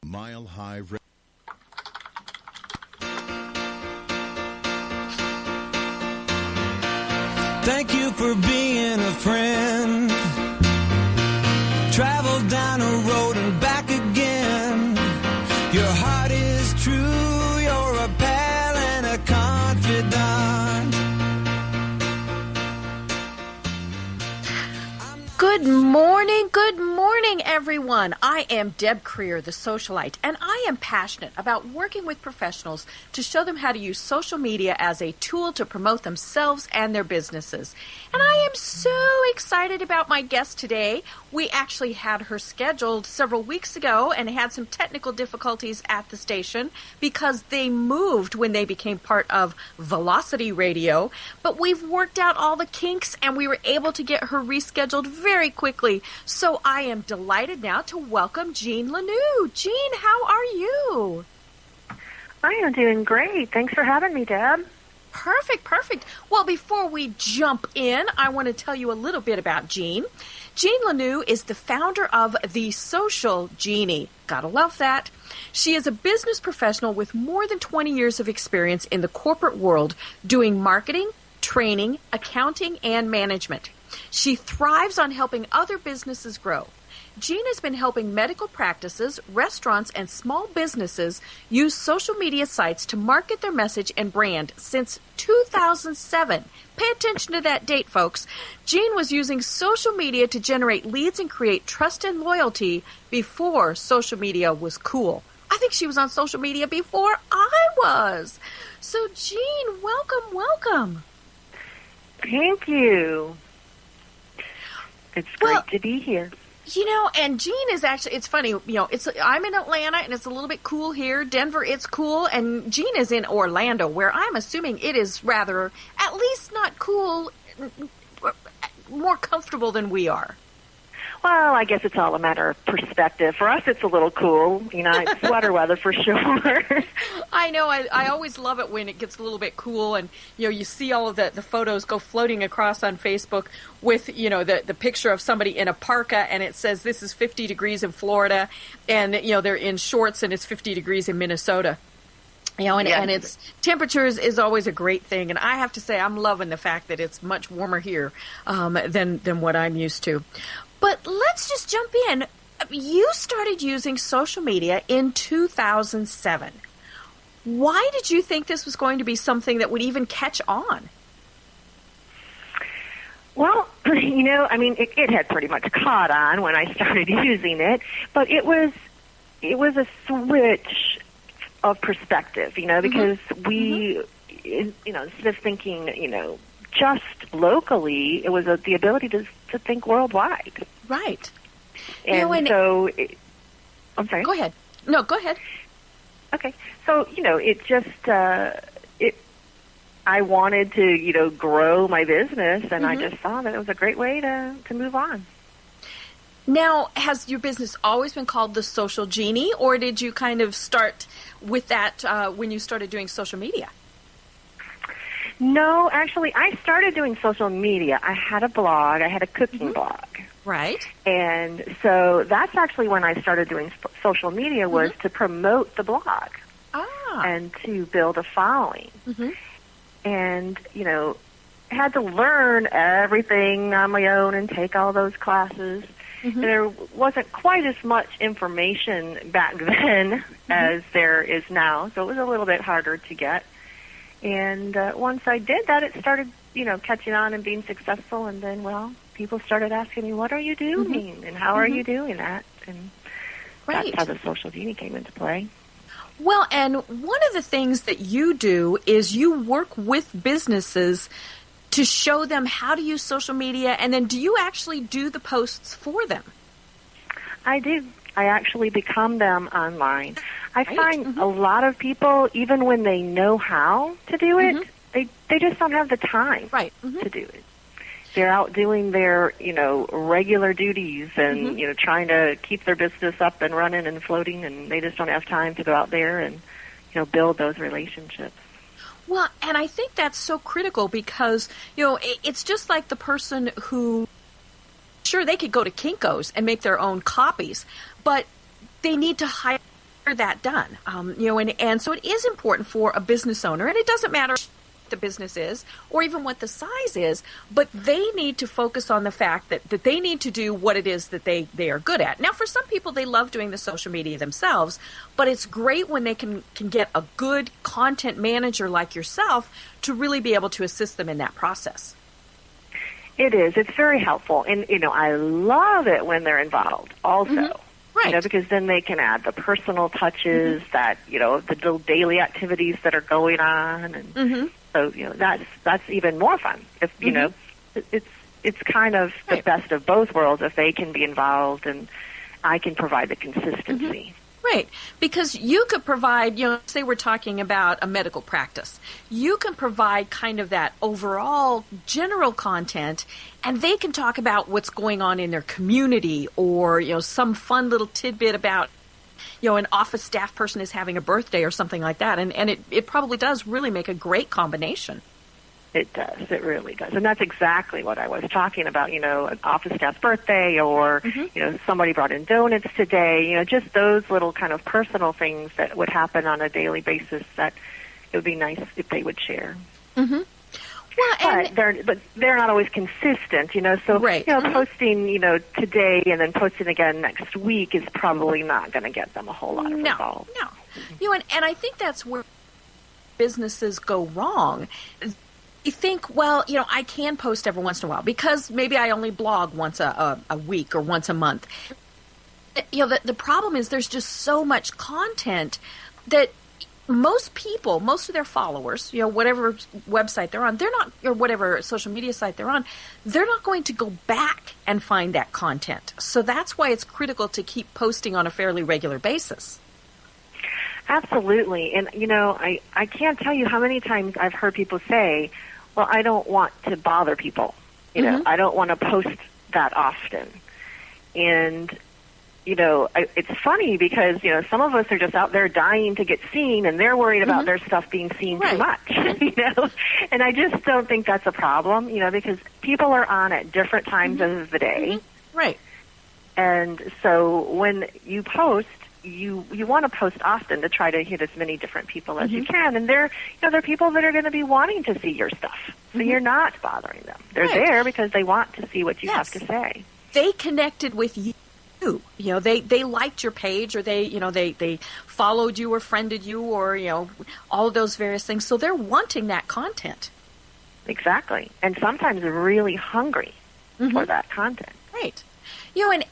Mile High. Thank you for being a friend. Travel down a road and back again. Your heart is true. You're a pal and a confidant. Good morning, everyone. I am Deb Krier, the socialite, and I am passionate about working with professionals to show them how to use social media as a tool to promote themselves and their businesses. And I am so excited about my guest today. We actually had her scheduled several weeks ago and had some technical difficulties at the station because they moved when they became part of Velocity Radio. But we've worked out all the kinks and we were able to get her rescheduled very quickly. So I am delighted now to welcome Jean Lanou. Jean, how are you? I am doing great. Thanks for having me, Deb. Perfect. Well, before we jump in, I want to tell you a little bit about Jean. Jean Lanou is the founder of The Social Jeanie. Gotta love that. She is a business professional with more than 20 years of experience in the corporate world doing marketing, training, accounting, and management. She thrives on helping other businesses grow. Jean has been helping medical practices, restaurants, and small businesses use social media sites to market their message and brand since 2007. Pay attention to that date, folks. Jean was using social media to generate leads and create trust and loyalty before social media was cool. I think she was on social media before I was. So, Jean, welcome. Thank you. It's great to be here. You know, and Jean is actually, it's funny, I'm in Atlanta and it's a little bit cool here. Denver, it's cool. And Jean is in Orlando, where I'm assuming it is rather, at least not cool, more comfortable than we are. Well, I guess it's all a matter of perspective. For us, it's a little cool. It's sweater weather for sure. I know. I always love it when it gets a little bit cool and, you see all of the photos go floating across on Facebook with, the picture of somebody in a parka and it says this is 50 degrees in Florida and, they're in shorts and it's 50 degrees in Minnesota. And it's temperatures is always a great thing. And I have to say, I'm loving the fact that it's much warmer here than what I'm used to. But let's just jump in. You started using social media in 2007. Why did you think this was going to be something that would even catch on? Well, it had pretty much caught on when I started using it, but it was a switch of perspective, because we, instead of thinking, just locally, it was the ability to think worldwide. Right. And I'm sorry. Go ahead. No, go ahead. Okay. So, it just, I wanted to, grow my business, and I just saw that it was a great way to move on. Now, has your business always been called The Social Jeanie, or did you kind of start with that when you started doing social media? No, actually, I started doing social media. I had a blog. I had a cooking blog. Right. And so that's actually when I started doing social media was to promote the blog and to build a following. And, had to learn everything on my own and take all those classes. There wasn't quite as much information back then as there is now, so it was a little bit harder to get. And once I did that, it started, catching on and being successful. And then, people started asking me, what are you doing? And how are you doing that? And that's how the Social Jeanie came into play. Well, and one of the things that you do is you work with businesses to show them how to use social media. And then do you actually do the posts for them? I do. I actually become them online. I find a lot of people, even when they know how to do it, they just don't have the time to do it. They're out doing their, regular duties and, trying to keep their business up and running and floating, and they just don't have time to go out there and, build those relationships. Well, and I think that's so critical because, it's just like the person who, sure, they could go to Kinko's and make their own copies, but they need to hire that done. And so it is important for a business owner, and it doesn't matter what the business is or even what the size is, but they need to focus on the fact that they need to do what it is that they are good at. Now, for some people, they love doing the social media themselves, but it's great when they can get a good content manager like yourself to really be able to assist them in that process. It is. It's very helpful. And, I love it when they're involved also. Mm-hmm. Right. Because then they can add the personal touches that, the little daily activities that are going on. And so, that's even more fun. If, it's kind of the best of both worlds if they can be involved and I can provide the consistency. Right, because you could provide, say we're talking about a medical practice, you can provide kind of that overall general content, and they can talk about what's going on in their community or, some fun little tidbit about, an office staff person is having a birthday or something like that, and it probably does really make a great combination. It does. It really does. And that's exactly what I was talking about, an office staff's birthday or, somebody brought in donuts today, just those little kind of personal things that would happen on a daily basis that it would be nice if they would share. Mm-hmm. Well, but they're not always consistent, so, posting, today and then posting again next week is probably not going to get them a whole lot of results. No. And I think that's where businesses go wrong. You think, well, I can post every once in a while because maybe I only blog once a week or once a month. The problem is there's just so much content that most people, most of their followers, whatever website they're on, they're not, or whatever social media site they're on, they're not going to go back and find that content. So that's why it's critical to keep posting on a fairly regular basis. Absolutely. And, I can't tell you how many times I've heard people say, well, I don't want to bother people. I don't want to post that often. And, it's funny because, some of us are just out there dying to get seen and they're worried about their stuff being seen too much, And I just don't think that's a problem, because people are on at different times of the day. Right. And so when you post, you want to post often to try to hit as many different people as you can. And there are people that are going to be wanting to see your stuff. So you're not bothering them. They're there because they want to see what you have to say. They connected with you. They liked your page or they followed you or friended you or, all of those various things. So they're wanting that content. Exactly. And sometimes really hungry for that content. Right.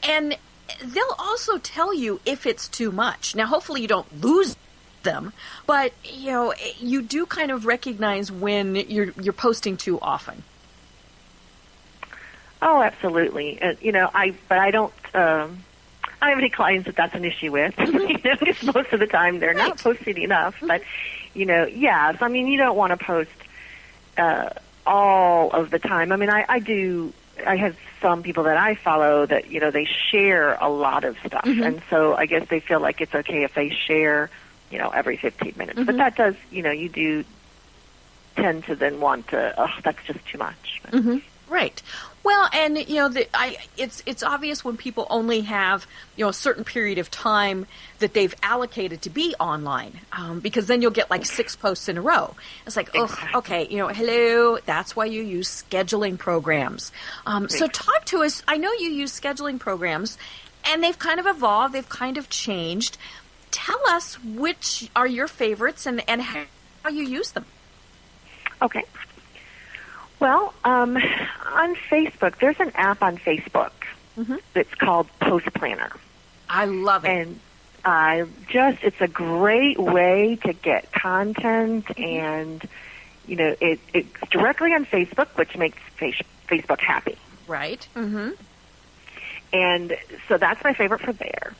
And they'll also tell you if it's too much. Now, hopefully you don't lose them, but, you do kind of recognize when you're posting too often. Oh, absolutely. I don't have any clients that's an issue with, because most of the time they're not posting enough. But, yes, you don't want to post all of the time. I have some people that I follow that, they share a lot of stuff. And so I guess they feel like it's okay if they share, every 15 minutes. But that does, you do tend to then want to, that's just too much. Right. Well, and, it's obvious when people only have, a certain period of time that they've allocated to be online, because then you'll get like 6 posts in a row. It's like, okay, hello, that's why you use scheduling programs. So talk to us. I know you use scheduling programs, and they've kind of evolved. They've kind of changed. Tell us which are your favorites and how you use them. Okay. Well, on Facebook, there's an app on Facebook that's called Post Planner. I love it. And it's a great way to get content and, it's directly on Facebook, which makes Facebook happy. Right. And so that's my favorite for there.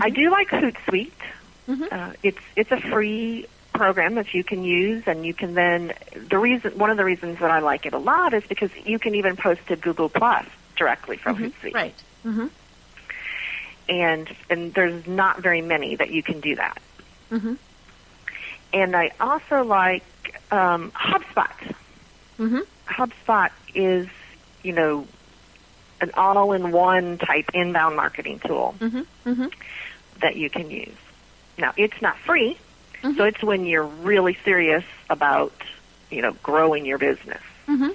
I do like Hootsuite. It's a free program that you can use, and you can then one of the reasons that I like it a lot is because you can even post to Google Plus directly from Hootsuite. Right. And there's not very many that you can do that. And I also like HubSpot. HubSpot is, an all-in-one type inbound marketing tool that you can use. Now, it's not free, so it's when you're really serious about, growing your business. Mm-hmm.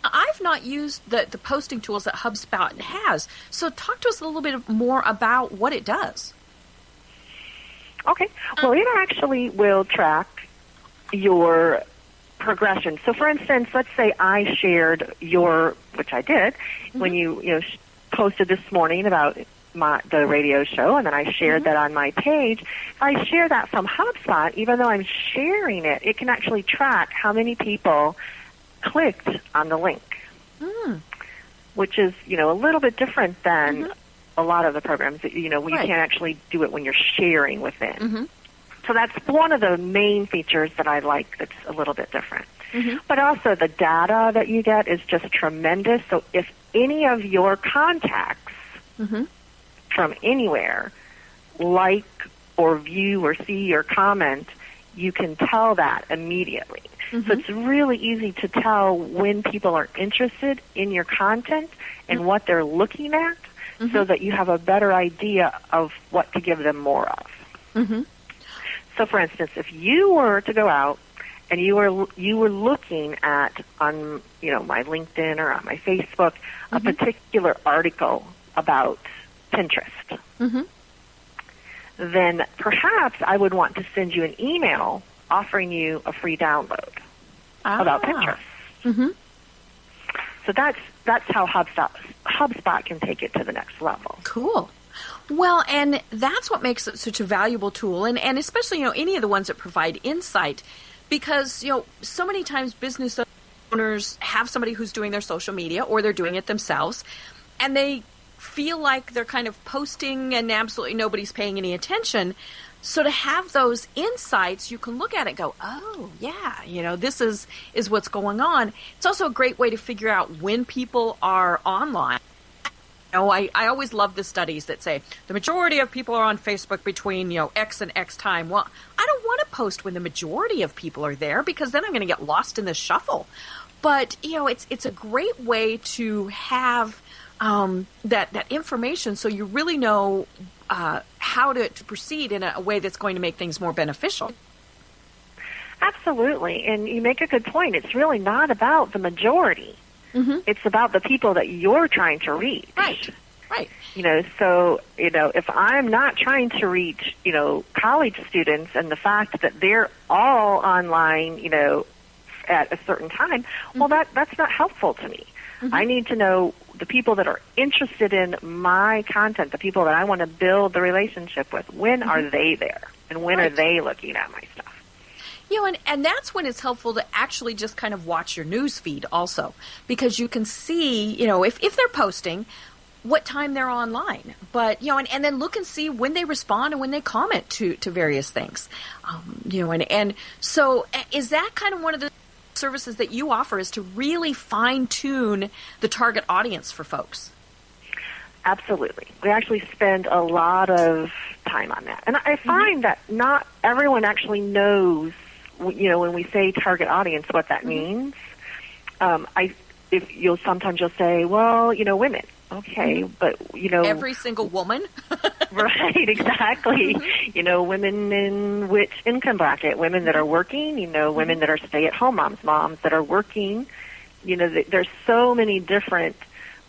I've not used the posting tools that HubSpot has, so talk to us a little bit more about what it does. Okay. Well, it actually will track your progression. So, for instance, let's say I shared which I did, when you posted this morning about the radio show, and then I shared that on my page. If I share that from HubSpot, even though I'm sharing it, it can actually track how many people clicked on the link, which is, a little bit different than a lot of the programs that, you can't actually do it when you're sharing within. So that's one of the main features that I like that's a little bit different. But also the data that you get is just tremendous. So if any of your contacts from anywhere like or view or see or comment, you can tell that immediately. So it's really easy to tell when people are interested in your content and what they're looking at, so that you have a better idea of what to give them more of. So, for instance, if you were to go out and you were looking at on my LinkedIn or on my Facebook a particular article about Pinterest, then perhaps I would want to send you an email offering you a free download about Pinterest. So that's how HubSpot can take it to the next level. Cool. Well, and that's what makes it such a valuable tool, and especially, any of the ones that provide insight, because, so many times business owners have somebody who's doing their social media, or they're doing it themselves, and they feel like they're kind of posting and absolutely nobody's paying any attention. So to have those insights, you can look at it and go, oh, yeah, this is what's going on. It's also a great way to figure out when people are online. I always love the studies that say the majority of people are on Facebook between, X and X time. Well, I don't want to post when the majority of people are there, because then I'm going to get lost in the shuffle. But, it's a great way to have that information, so you really know how to proceed in a way that's going to make things more beneficial. Absolutely. And you make a good point. It's really not about the majority. It's about the people that you're trying to reach. Right. So, if I'm not trying to reach, college students, and the fact that they're all online, at a certain time, well, that's not helpful to me. I need to know the people that are interested in my content, the people that I want to build the relationship with. When are they there? And when are they looking at my stuff? And that's when it's helpful to actually just kind of watch your news feed also, because you can see, if they're posting, what time they're online. But, and then look and see when they respond and when they comment to various things. And so is that kind of one of the services that you offer, is to really fine-tune the target audience for folks? Absolutely. We actually spend a lot of time on that. And I find that not everyone actually knows, when we say target audience, what that means. Sometimes you'll say, well, women. Okay, but, every single woman? Right, exactly. Women in which income bracket? Women that are working, women that are stay-at-home moms that are working. There's so many different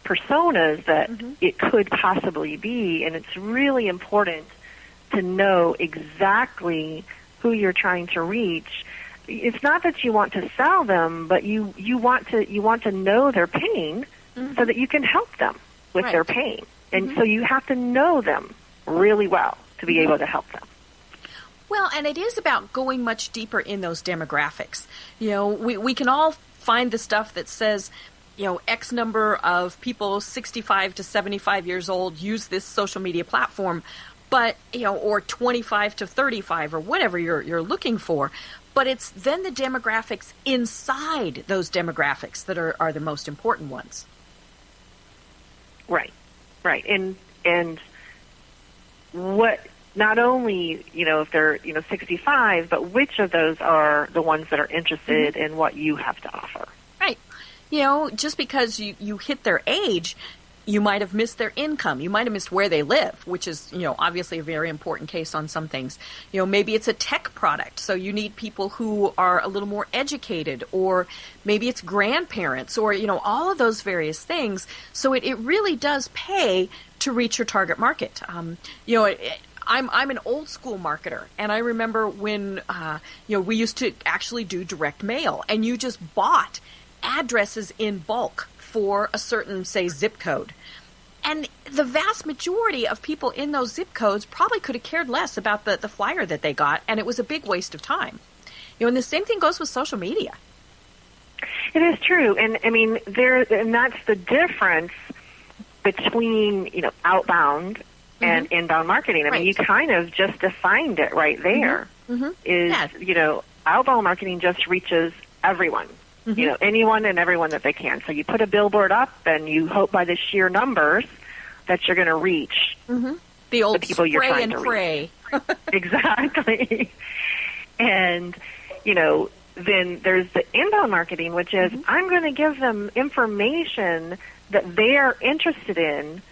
personas that it could possibly be, and it's really important to know exactly who you're trying to reach. It's not that you want to sell them, but you want to know their pain so that you can help them with their pain. And so you have to know them really well to be able to help them. Well, and it is about going much deeper in those demographics. We can all find the stuff that says, X number of people 65 to 75 years old use this social media platform, but, or 25 to 35 or whatever you're looking for. But it's then the demographics inside those demographics that are the most important ones. Right. And what, not only, if they're, 65, but which of those are the ones that are interested in what you have to offer. Right. Just because you hit their age, You might have missed their income. You might have missed where they live, which is, obviously a very important case on some things. Maybe it's a tech product, so you need people who are a little more educated, or maybe it's grandparents, or, all of those various things. So it really does pay to reach your target market. I'm an old school marketer, and I remember when, we used to actually do direct mail, and you just bought addresses in bulk for a certain, say, zip code. And the vast majority of people in those zip codes probably could have cared less about the flyer that they got, and it was a big waste of time. And the same thing goes with social media. It is true. And I mean, and that's the difference between, outbound and inbound marketing. I mean, you kind of just defined it right there. Outbound marketing just reaches everyone. Anyone and everyone that they can. So you put a billboard up, and you hope by the sheer numbers that you're going to reach the old people you're spray trying and to pray. Reach. Exactly. And, then there's the inbound marketing, which is I'm going to give them information that they are interested in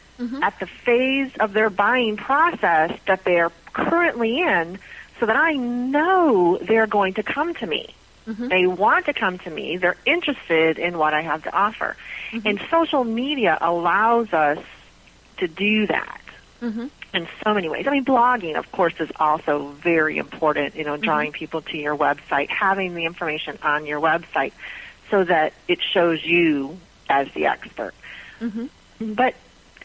at the phase of their buying process that they are currently in, so that I know they're going to come to me. They want to come to me. They're interested in what I have to offer. And social media allows us to do that in so many ways. I mean, blogging, of course, is also very important, drawing people to your website, having the information on your website so that it shows you as the expert. But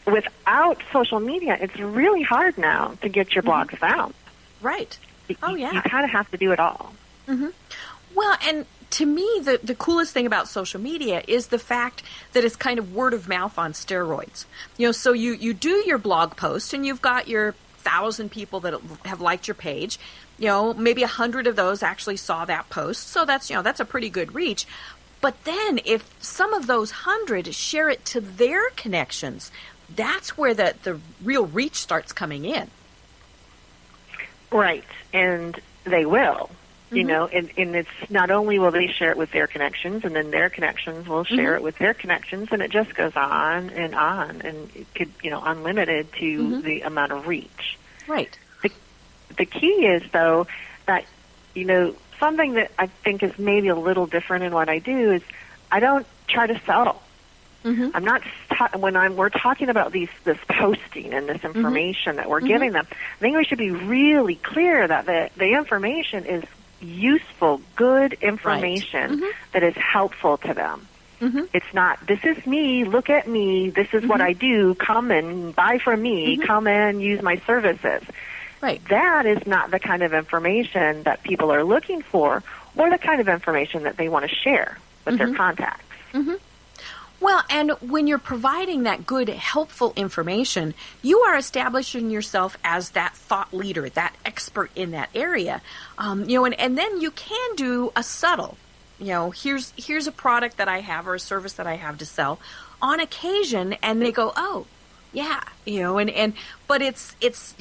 without social media, it's really hard now to get your blogs found. Right. You kind of have to do it all. Well, and to me, the coolest thing about social media is the fact that it's kind of word of mouth on steroids. So you do your blog post, and you've got your 1,000 people that have liked your page. Maybe 100 of those actually saw that post. So that's a pretty good reach. But then if some of those 100 share it to their connections, that's where the real reach starts coming in. Right, and they will. And it's not only will they share it with their connections, and then their connections will share it with their connections, and it just goes on, and it could, unlimited to the amount of reach. Right. The key is, though, that, something that I think is maybe a little different in what I do is I don't try to sell. I'm not when we're talking about this posting and this information that we're giving them. I think we should be really clear that the information is useful, good information that is helpful to them. It's not, this is me, look at me, this is what I do, come and buy from me, come and use my services. Right. That is not the kind of information that people are looking for, or the kind of information that they want to share with their contacts. Well, and when you're providing that good, helpful information, you are establishing yourself as that thought leader, that expert in that area. And then you can do a subtle, here's a product that I have or a service that I have to sell on occasion, and they go, oh, yeah, but it's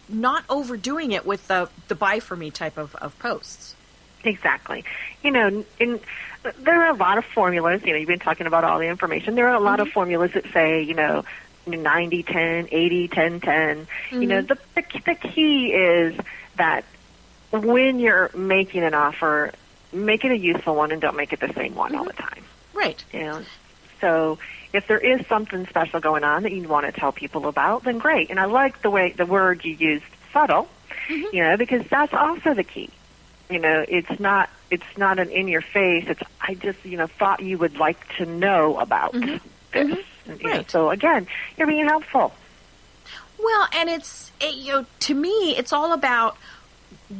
not overdoing it with the buy for me type of posts. Exactly. There are a lot of formulas. You've been talking about all the information. There are a lot of formulas that say, 90, 10, 80, 10, 10. The key is that when you're making an offer, make it a useful one and don't make it the same one all the time. Right. So if there is something special going on that you want to tell people about, then great. And I like the word you used, subtle, because that's also the key. It's not an in your face. It's I just thought you would like to know about this. And, so again, you're being helpful. Well, and to me, it's all about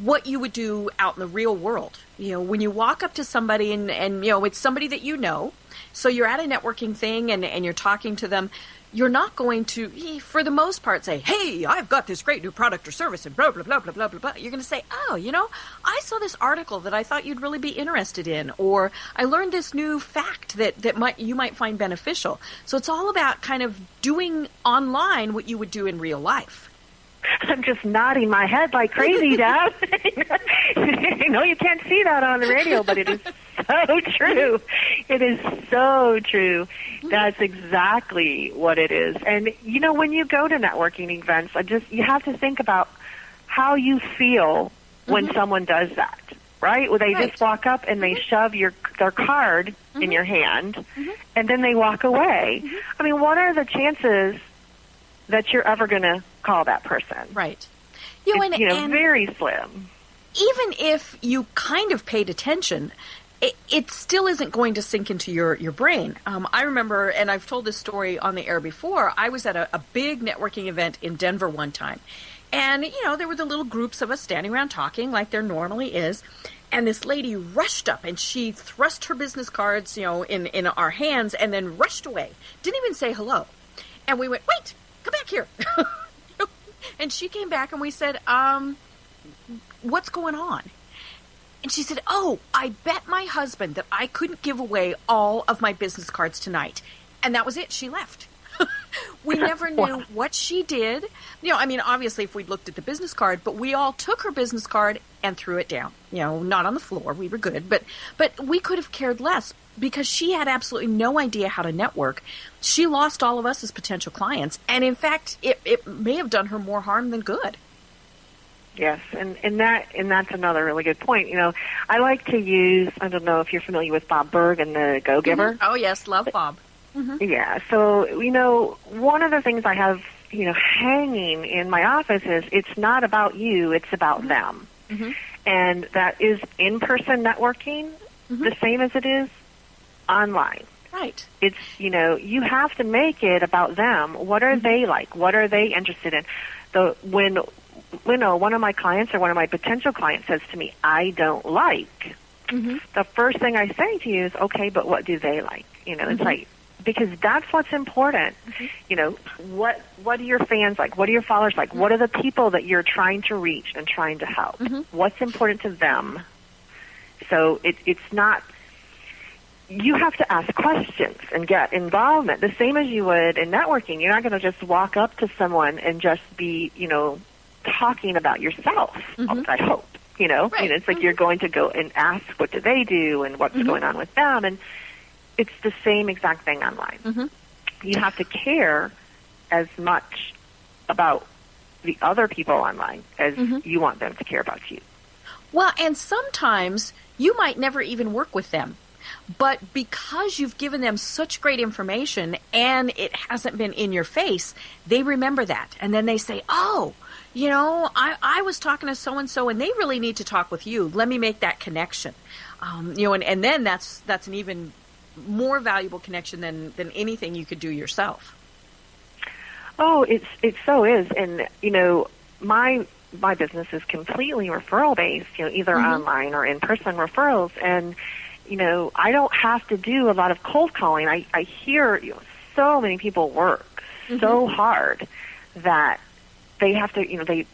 what you would do out in the real world. When you walk up to somebody and it's somebody that so you're at a networking thing and you're talking to them. You're not going to, for the most part, say, hey, I've got this great new product or service and blah, blah, blah, blah, blah, blah, blah. You're going to say, oh, I saw this article that I thought you'd really be interested in, or I learned this new fact that you might find beneficial. So it's all about kind of doing online what you would do in real life. I'm just nodding my head like crazy, Dad. You can't see that on the radio, but it is so true. It is so true. That's exactly what it is. And, when you go to networking events, you have to think about how you feel when someone does that, right? Well, they just walk up and they shove their card in your hand, and then they walk away. I mean, what are the chances that you're ever going to call that person? Right. And very slim. Even if you kind of paid attention, it still isn't going to sink into your brain. I remember, and I've told this story on the air before, I was at a big networking event in Denver one time. And, there were the little groups of us standing around talking like there normally is. And this lady rushed up and she thrust her business cards, in our hands and then rushed away. Didn't even say hello. And we went, wait, come back here. And she came back and we said, what's going on? And she said, oh, I bet my husband that I couldn't give away all of my business cards tonight. And that was it. She left. We never knew what she did. Obviously if we'd looked at the business card, but we all took her business card and threw it down. Not on the floor. We were good. But we could have cared less because she had absolutely no idea how to network. She lost all of us as potential clients. And in fact, it may have done her more harm than good. Yes, and that's another really good point. I like to use, I don't know if you're familiar with Bob Berg and the Go-Giver. Oh, yes, love Bob. Yeah, so, one of the things I have, hanging in my office is it's not about you, it's about them. And that is in-person networking, the same as it is online. Right. It's, you have to make it about them. What are they like? What are they interested in? When one of my clients or one of my potential clients says to me, I don't like, the first thing I say to you is, okay, but what do they like? It's like, because that's what's important. What are your fans like? What are your followers like? What are the people that you're trying to reach and trying to help? What's important to them? So it's not, you have to ask questions and get involvement, the same as you would in networking. You're not going to just walk up to someone and just be, talking about yourself, I hope. Right. It's like you're going to go and ask what do they do and what's going on with them, and it's the same exact thing online. You have to care as much about the other people online as you want them to care about you. Well, and sometimes you might never even work with them. But because you've given them such great information and it hasn't been in your face, they remember that. And then they say, oh, I was talking to so-and-so and they really need to talk with you. Let me make that connection. And then that's an even more valuable connection than anything you could do yourself. Oh, it so is. And, my business is completely referral-based, either online or in-person referrals. And, I don't have to do a lot of cold calling. I hear so many people work so hard that they have to, they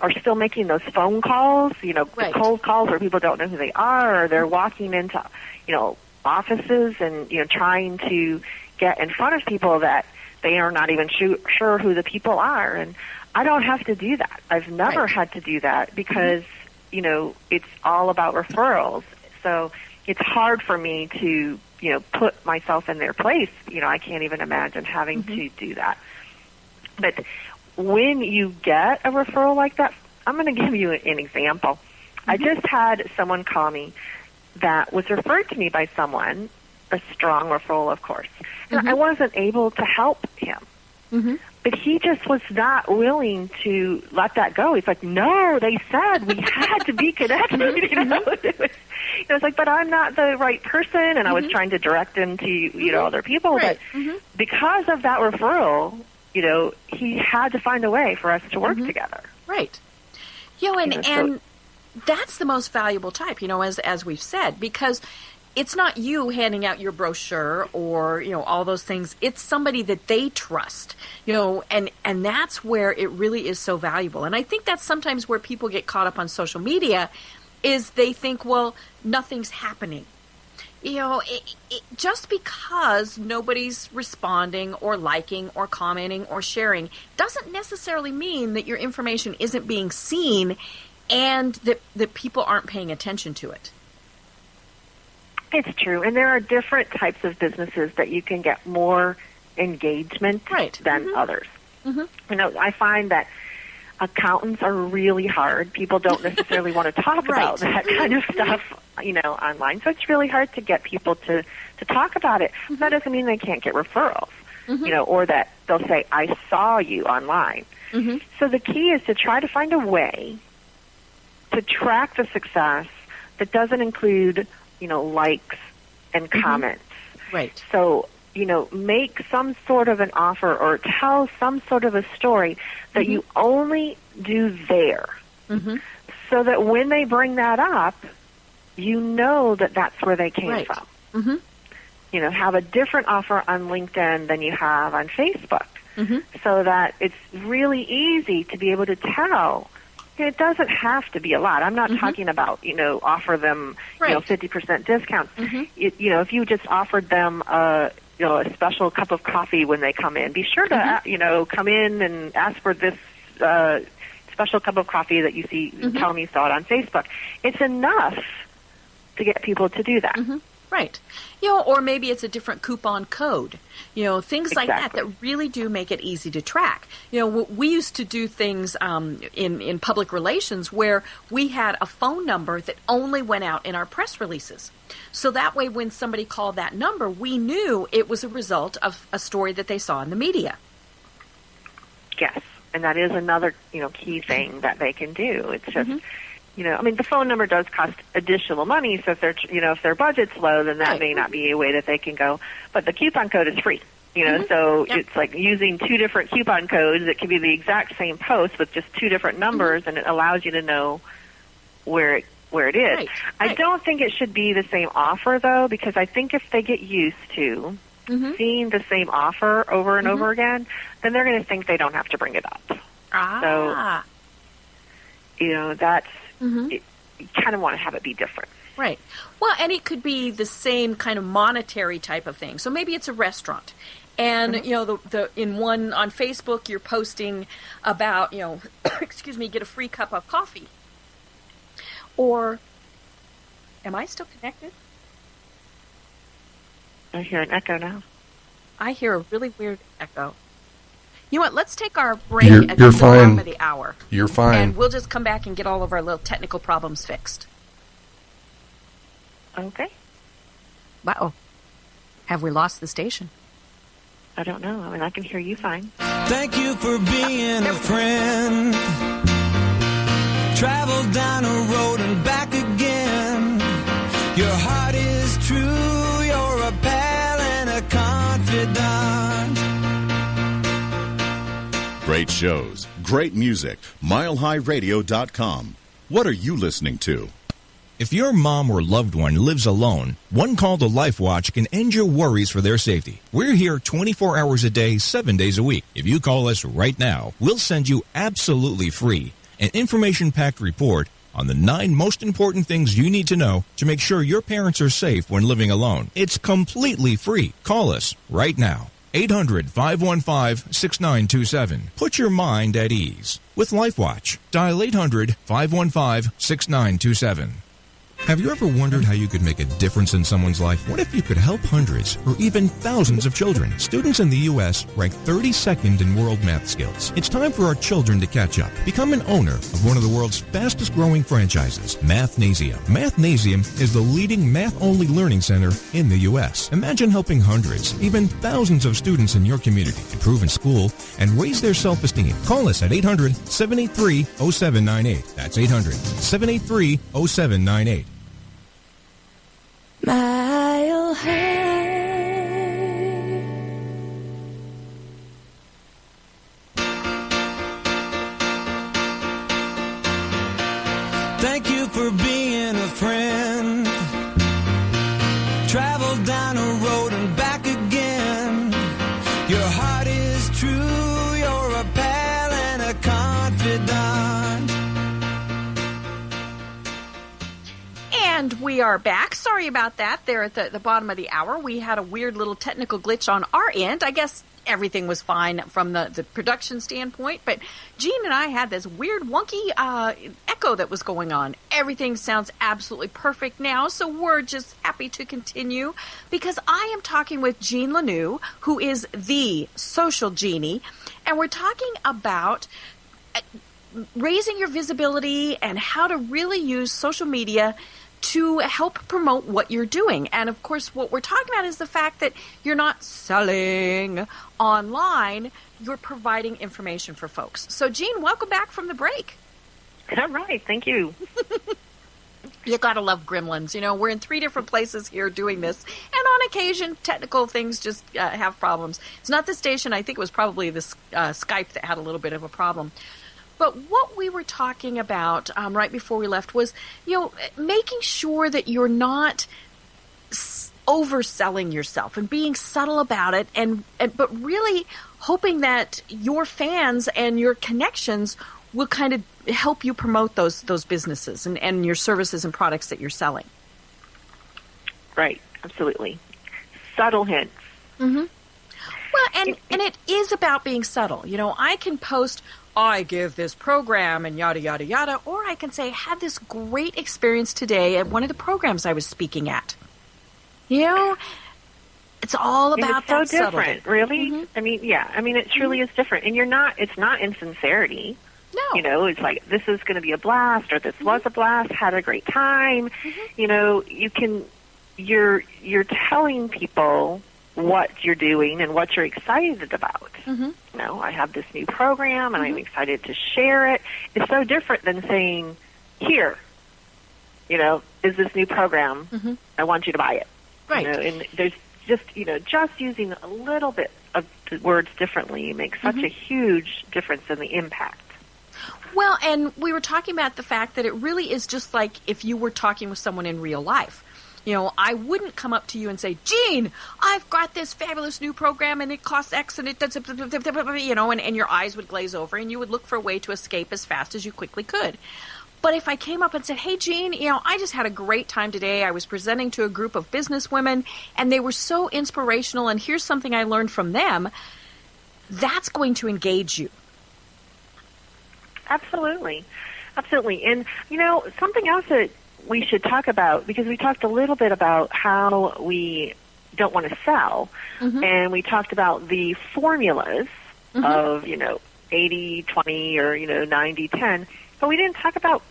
are still making those phone calls, Right. cold calls where people don't know who they are, or they're walking into, offices and, trying to get in front of people that they are not even sure who the people are. And I don't have to do that. I've never had to do that because, it's all about referrals. So it's hard for me to, put myself in their place. I can't even imagine having to do that. But when you get a referral like that, I'm going to give you an example. I just had someone call me that was referred to me by someone, a strong referral, of course. And I wasn't able to help him. But he just was not willing to let that go. He's like, no, they said we had to be connected. It was like, but I'm not the right person. And I was trying to direct him to, other people. Right. But because of that referral, he had to find a way for us to work together. Right. And that's the most valuable type, as we've said, because it's not you handing out your brochure or, all those things. It's somebody that they trust, and that's where it really is so valuable. And I think that's sometimes where people get caught up on social media is they think, well, nothing's happening. Just because nobody's responding or liking or commenting or sharing doesn't necessarily mean that your information isn't being seen and that people aren't paying attention to it. It's true. And there are different types of businesses that you can get more engagement than others. I find that accountants are really hard. People don't necessarily want to talk about that kind of stuff, online. So it's really hard to get people to talk about it. That doesn't mean they can't get referrals, or that they'll say, I saw you online. So the key is to try to find a way to track the success that doesn't include, likes and comments. Right. So, make some sort of an offer or tell some sort of a story that you only do there. So that when they bring that up, that that's where they came from. Have a different offer on LinkedIn than you have on Facebook. So that it's really easy to be able to tell. It doesn't have to be a lot. I'm not talking about, offer them, 50% discounts. If you just offered them a special cup of coffee when they come in, be sure to, come in and ask for this special cup of coffee that you see, tell me you saw it on Facebook. It's enough to get people to do that. Right. Or maybe it's a different coupon code. Things like that really do make it easy to track. We used to do things in public relations where we had a phone number that only went out in our press releases. So that way when somebody called that number, we knew it was a result of a story that they saw in the media. Yes, and that is another, key thing that they can do. It's just... the phone number does cost additional money, so if their budget's low, then that may not be a way that they can go. But the coupon code is free, so it's like using two different coupon codes. It can be the exact same post with just two different numbers, and it allows you to know where it is. Right. I don't think it should be the same offer, though, because I think if they get used to seeing the same offer over and over again, then they're going to think they don't have to bring it up. So, that's... You kind of want to have it be different. Right. Well, and it could be the same kind of monetary type of thing. So maybe it's a restaurant. And, the in one on Facebook, you're posting about, get a free cup of coffee. Or, am I still connected? I hear an echo now. I hear a really weird echo. You know what? Let's take our break at the bottom of the hour. You're fine. And we'll just come back and get all of our little technical problems fixed. Okay. Wow. Have we lost the station? I don't know. I can hear you fine. Thank you for being a friend. Travel down a road and back again. Your heart is true. You're a pal and a confidant. Great shows, great music, milehighradio.com. What are you listening to? If your mom or loved one lives alone, one call to LifeWatch can end your worries for their safety. We're here 24 hours a day, 7 days a week. If you call us right now, we'll send you absolutely free an information-packed report on the 9 most important things you need to know to make sure your parents are safe when living alone. It's completely free. Call us right now. 800-515-6927. Put your mind at ease with LifeWatch. Dial 800-515-6927. Have you ever wondered how you could make a difference in someone's life? What if you could help hundreds or even thousands of children? Students in the U.S. rank 32nd in world math skills. It's time for our children to catch up. Become an owner of one of the world's fastest growing franchises, Mathnasium. Mathnasium is the leading math-only learning center in the U.S. Imagine helping hundreds, even thousands of students in your community improve in school and raise their self-esteem. Call us at 800-783-0798. That's 800-783-0798. Mile High. Thank you for being a friend. Travel down a road and back again. Your heart is true. You're a pal and a confidant. And we are back. Sorry about that. There at the bottom of the hour, we had a weird little technical glitch on our end. I guess everything was fine from the production standpoint, but Jean and I had this weird, wonky echo echo that was going on. Everything sounds absolutely perfect now, so we're just happy to continue because I am talking with Jean Lanou, who is the Social Jeanie, and we're talking about raising your visibility and how to really use social media to help promote what you're doing. And of course, what we're talking about is the fact that you're not selling online, you're providing information for folks. So, Jean, welcome back from the break. All right, thank you. You gotta love gremlins. You know, we're in 3 different places here doing this, and on occasion, technical things just have problems. It's not the station. I think it was probably the Skype that had a little bit of a problem. But what we were talking about right before we left was, making sure that you're not overselling yourself and being subtle about it, but really hoping that your fans and your connections will kind of help you promote those businesses and your services and products that you're selling. Right, absolutely. Subtle hints. Mm-hmm. Well, and it is about being subtle. I can post, I give this program and yada, yada, yada, or I can say, had this great experience today at one of the programs I was speaking at. It's all about it's so that different, subtlety. Really? Mm-hmm. It truly is different. And it's not insincerity. No. It's like, this is going to be a blast, or this was a blast, had a great time. Mm-hmm. You're telling people what you're doing and what you're excited about. Mm-hmm. I have this new program and I'm excited to share it. It's so different than saying, here, is this new program. I want you to buy it. Right. And there's just using a little bit of the words differently makes such a huge difference in the impact. Well, and we were talking about the fact that it really is just like if you were talking with someone in real life. I wouldn't come up to you and say, Jean, I've got this fabulous new program and it costs X and it does, and your eyes would glaze over and you would look for a way to escape as fast as you quickly could. But if I came up and said, hey, Jean, I just had a great time today. I was presenting to a group of business women and they were so inspirational and here's something I learned from them, that's going to engage you. Absolutely. Absolutely. And, something else that we should talk about, because we talked a little bit about how we don't want to sell, and we talked about the formulas of, 80-20 or, 90-10, but we didn't talk about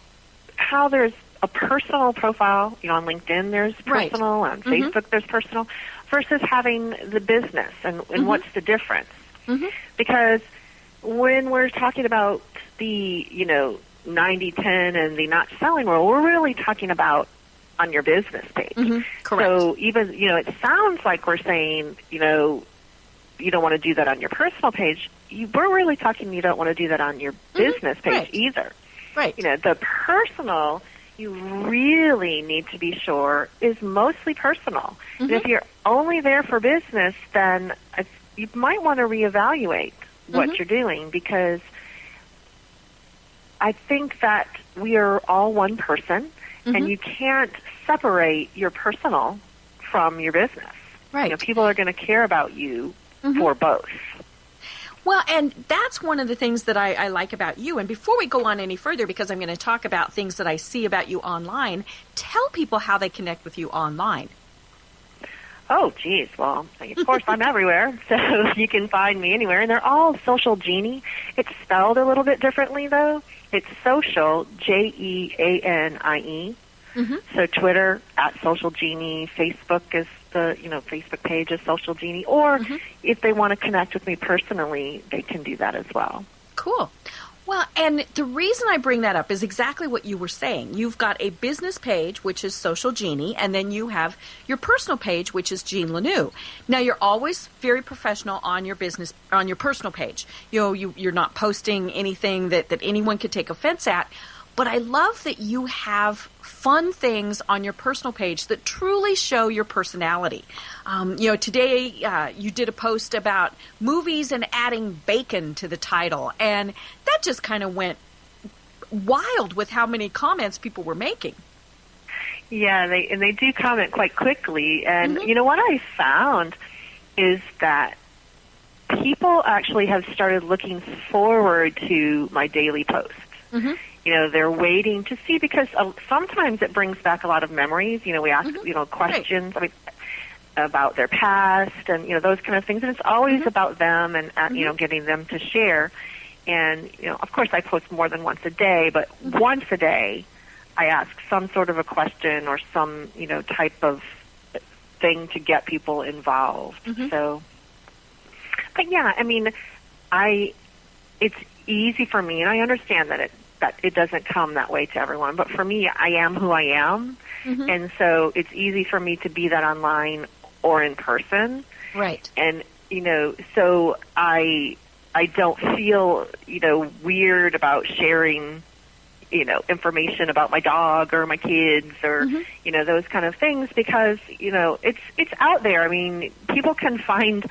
how there's a personal profile, on LinkedIn there's personal, on Facebook there's personal, versus having the business, and what's the difference. Because when we're talking about the, 90-10 and the not selling rule, we're really talking about on your business page. Correct. So even, it sounds like we're saying, you don't want to do that on your personal page. We're really talking you don't want to do that on your business page either. Right. The personal, you really need to be sure is mostly personal. And if you're only there for business, then you might want to reevaluate what you're doing, because I think that we are all one person, and you can't separate your personal from your business. Right. People are going to care about you for both. Well, and that's one of the things that I like about you. And before we go on any further, because I'm going to talk about things that I see about you online, tell people how they connect with you online. Oh, geez. Well, of course, I'm everywhere, so you can find me anywhere. And they're all Social Jeanie. It's spelled a little bit differently, though. It's Social, Jeanie. So Twitter, @Social Jeanie. Facebook is the, Facebook page is Social Jeanie. Or if they want to connect with me personally, they can do that as well. Cool. Well, and the reason I bring that up is exactly what you were saying. You've got a business page, which is Social Jeanie, and then you have your personal page, which is Jean Lanou. Now, you're always very professional on your personal page. You're not posting anything that anyone could take offense at. But I love that you have fun things on your personal page that truly show your personality. Today you did a post about movies and adding bacon to the title, and that just kind of went wild with how many comments people were making. Yeah, they do comment quite quickly, and what I found is that people actually have started looking forward to my daily posts. Mm-hmm. You know, they're waiting to see, because sometimes it brings back a lot of memories. You know, we ask, Mm-hmm. you know, questions. Right. About their past and, you know, those kind of things. And it's always Mm-hmm. about them and, you know, getting them to share. And, you know, of course I post more than once a day, but Mm-hmm. once a day I ask some sort of a question or some, you know, type of thing to get people involved. Mm-hmm. So, but yeah, I mean, it's easy for me, and I understand that it doesn't come that way to everyone, but for me, I am who I am. Mm-hmm. And so it's easy for me to be that online or in person. Right. And, you know, so I don't feel, you know, weird about sharing, you know, information about my dog or my kids or, Mm-hmm. you know, those kind of things, because, you know, it's out there. I mean, people can find,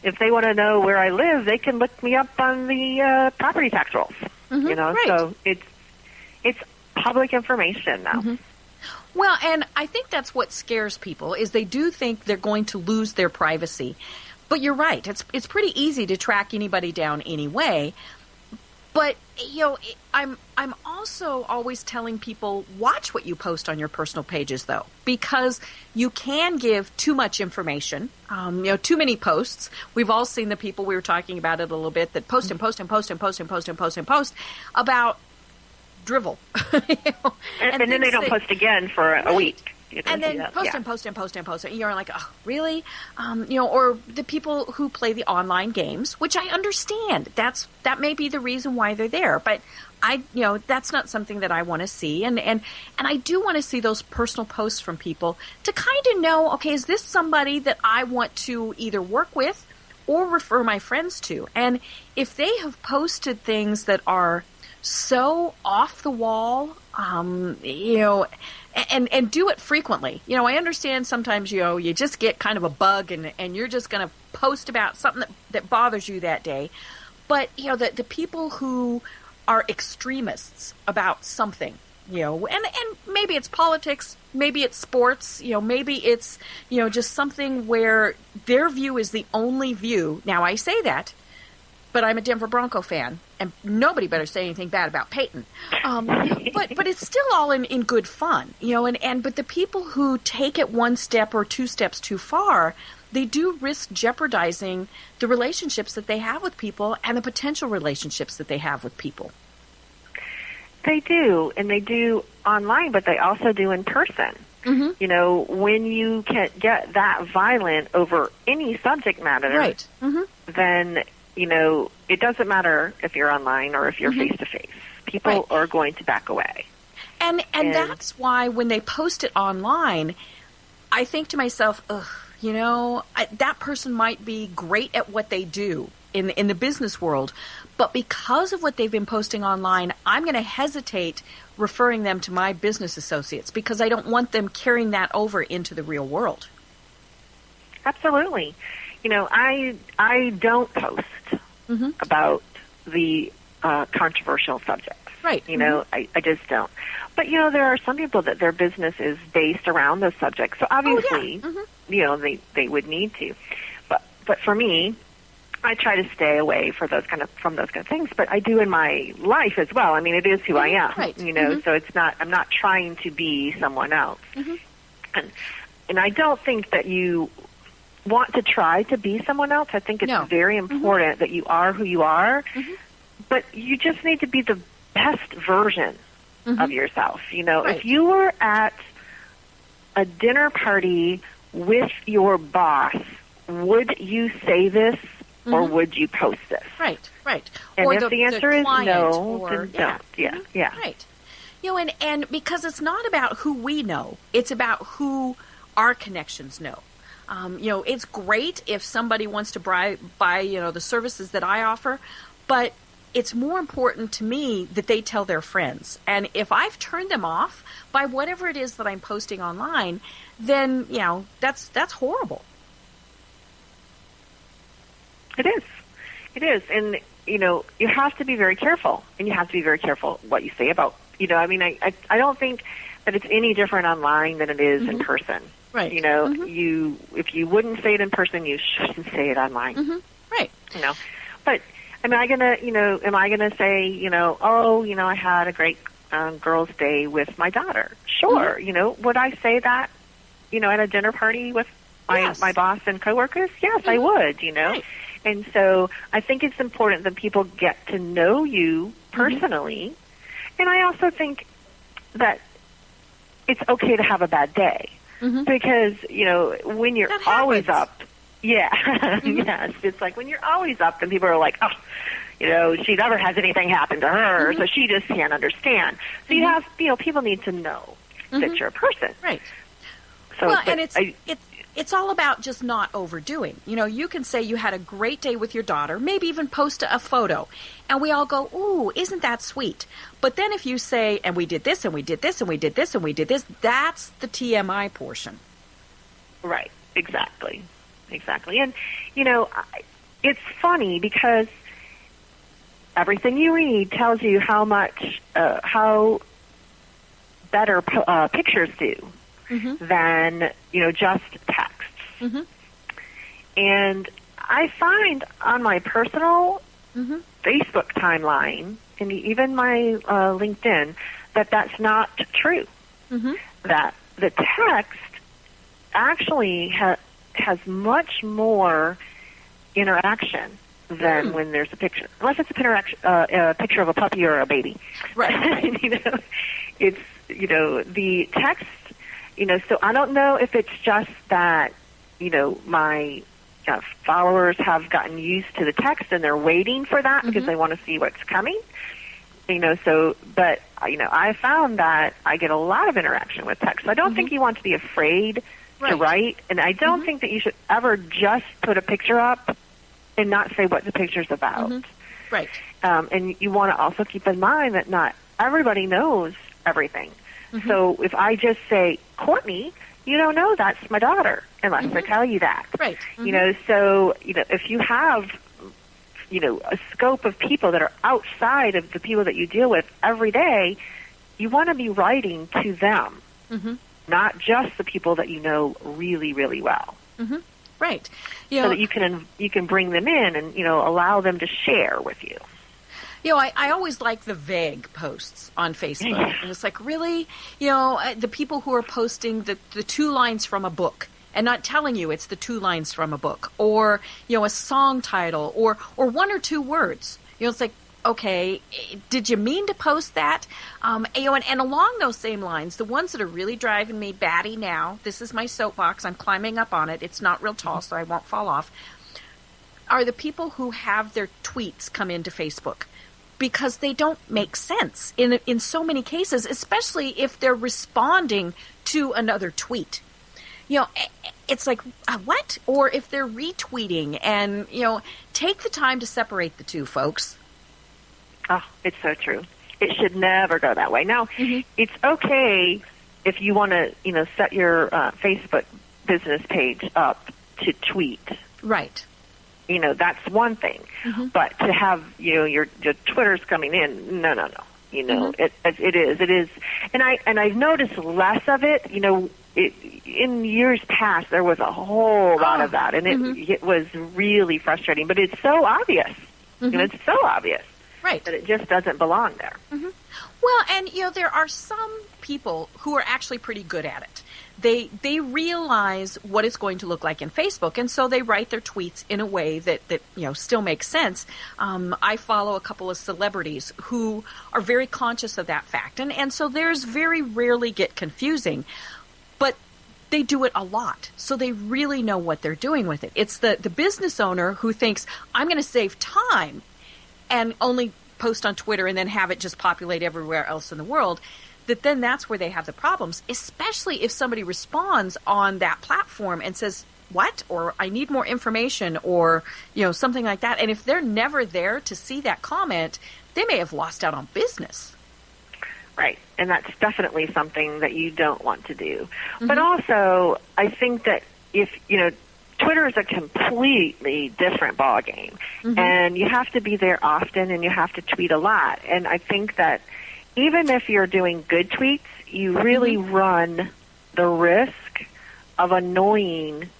if they want to know where I live, they can look me up on the property tax rolls, Mm-hmm. you know, Right. so it's public information now. Mm-hmm. Well, and I think that's what scares people, is they do think they're going to lose their privacy. But you're right. It's pretty easy to track anybody down anyway. But, you know, I'm also always telling people, watch what you post on your personal pages, though, because you can give too much information, you know, too many posts. We've all seen the people, we were talking about it a little bit, that post and post and post and post and post and post and post about drivel. You know, And then they don't post again for a week. You know, and then post and post and post and post. And you're like, oh, really? You know, or the people who play the online games, which I understand. That may be the reason why they're there. But you know, that's not something that I want to see. And I do want to see those personal posts from people to kind of know, okay, is this somebody that I want to either work with or refer my friends to? And if they have posted things that are so off the wall, you know, and do it frequently. You know, I understand sometimes, you know, you just get kind of a bug and you're just going to post about something that bothers you that day. But, you know, the people who are extremists about something, you know, and maybe it's politics, maybe it's sports, you know, maybe it's, you know, just something where their view is the only view. Now, I say that, but I'm a Denver Bronco fan, and nobody better say anything bad about Peyton. But it's still all in good fun, you know. But the people who take it one step or two steps too far, they do risk jeopardizing the relationships that they have with people and the potential relationships that they have with people. They do, and they do online, but they also do in person. Mm-hmm. You know, when you can get that violent over any subject matter, right? Mm-hmm. Then, you know, it doesn't matter if you're online or if you're face to face. People are going to back away. And that's why when they post it online, I think to myself, ugh, you know, that person might be great at what they do in the business world, but because of what they've been posting online, I'm going to hesitate referring them to my business associates because I don't want them carrying that over into the real world. Absolutely. You know, I don't post about the controversial subjects. Right. You know, I just don't. But, you know, there are some people that their business is based around those subjects. So obviously, you know, they would need to. But for me, I try to stay away from those kind of things. But I do in my life as well. I mean, it is who I am. Right. You know, so I'm not trying to be someone else. And I don't think that you want to try to be someone else. I think it's very important that you are who you are, but you just need to be the best version of yourself. You know, if you were at a dinner party with your boss, would you say this or would you post this? Right. And or if the answer is no, then don't. Yeah. Right. You know, and because it's not about who we know, it's about who our connections know. You know, it's great if somebody wants to buy, you know, the services that I offer, but it's more important to me that they tell their friends. And if I've turned them off by whatever it is that I'm posting online, then, you know, that's horrible. It is. And, you know, you have to be very careful. And you have to be very careful what you say about, you know, I mean, I don't think that it's any different online than it is in person. Right. You know, if you wouldn't say it in person, you shouldn't say it online. Right. You know, but am I gonna say, oh, I had a great girls' day with my daughter? Sure. Mm-hmm. Would I say that, at a dinner party with my boss and coworkers? Yes, I would, Right. And so I think it's important that people get to know you personally. Mm-hmm. And I also think that it's okay to have a bad day. Mm-hmm. Because, when you're always up, mm-hmm. Yes, it's like when you're always up and people are like, oh, she never has anything happen to her, mm-hmm. so she just can't understand. So you have, people need to know that you're a person. Right. So, well, and it's all about just not overdoing. You can say you had a great day with your daughter, maybe even post a photo, and we all go, ooh, isn't that sweet? But then if you say, and we did this, and we did this, and we did this, and we did this, that's the TMI portion. Right, exactly. And, it's funny because everything you read tells you how better pictures do mm-hmm. than, just texts. Mm-hmm. And I find on my personal mm-hmm. Facebook timeline and even my LinkedIn that's not true. Mm-hmm. That the text actually has much more interaction than when there's a picture, unless it's a picture of a puppy or a baby. Right. It's the text. So I don't know if it's just that my followers have gotten used to the text and they're waiting for that mm-hmm. because they want to see what's coming. But I found that I get a lot of interaction with text. So I don't mm-hmm. think you want to be afraid to write, and I don't mm-hmm. think that you should ever just put a picture up and not say what the picture's about. Mm-hmm. Right. And you want to also keep in mind that not everybody knows everything. Mm-hmm. So if I just say, Courtney, you don't know that's my daughter unless mm-hmm. I tell you that. Right. Mm-hmm. If you have, a scope of people that are outside of the people that you deal with every day, you want to be writing to them. Mm-hmm. Not just the people that you know really, really well. Mm-hmm. Right. So that you can bring them in and, allow them to share with you. I always like the vague posts on Facebook. Yeah. And it's like, really? The people who are posting the 2 lines from a book and not telling you it's the 2 lines from a book, or, a song title, or 1 or 2 words. It's like, okay, did you mean to post that? And along those same lines, the ones that are really driving me batty now, this is my soapbox, I'm climbing up on it, it's not real tall, so I won't fall off, are the people who have their tweets come into Facebook. Because they don't make sense in so many cases, especially if they're responding to another tweet. It's like, what? Or if they're retweeting and, take the time to separate the two, folks. Oh, it's so true. It should never go that way. Now, mm-hmm. it's okay if you want to, set your Facebook business page up to tweet. Right. That's one thing. Mm-hmm. But to have, your Twitter's coming in, no. Mm-hmm. It is. And I've noticed less of it. In years past, there was a whole lot of that, and mm-hmm. it was really frustrating. But it's so obvious. Mm-hmm. It's so obvious. Right. That it just doesn't belong there. Mm-hmm. Well, and, there are some people who are actually pretty good at it. They realize what it's going to look like in Facebook, and so they write their tweets in a way that still makes sense. I follow a couple of celebrities who are very conscious of that fact, and so theirs very rarely get confusing, but they do it a lot, so they really know what they're doing with it. It's the business owner who thinks, I'm going to save time and only post on Twitter and then have it just populate everywhere else in the world, that's where they have the problems, especially if somebody responds on that platform and says, what? Or I need more information, or, something like that. And if they're never there to see that comment, they may have lost out on business. Right. And that's definitely something that you don't want to do. Mm-hmm. But also, I think that if, Twitter is a completely different ballgame. Mm-hmm. And you have to be there often and you have to tweet a lot. And I think that even if you're doing good tweets, you really mm-hmm. run the risk of annoying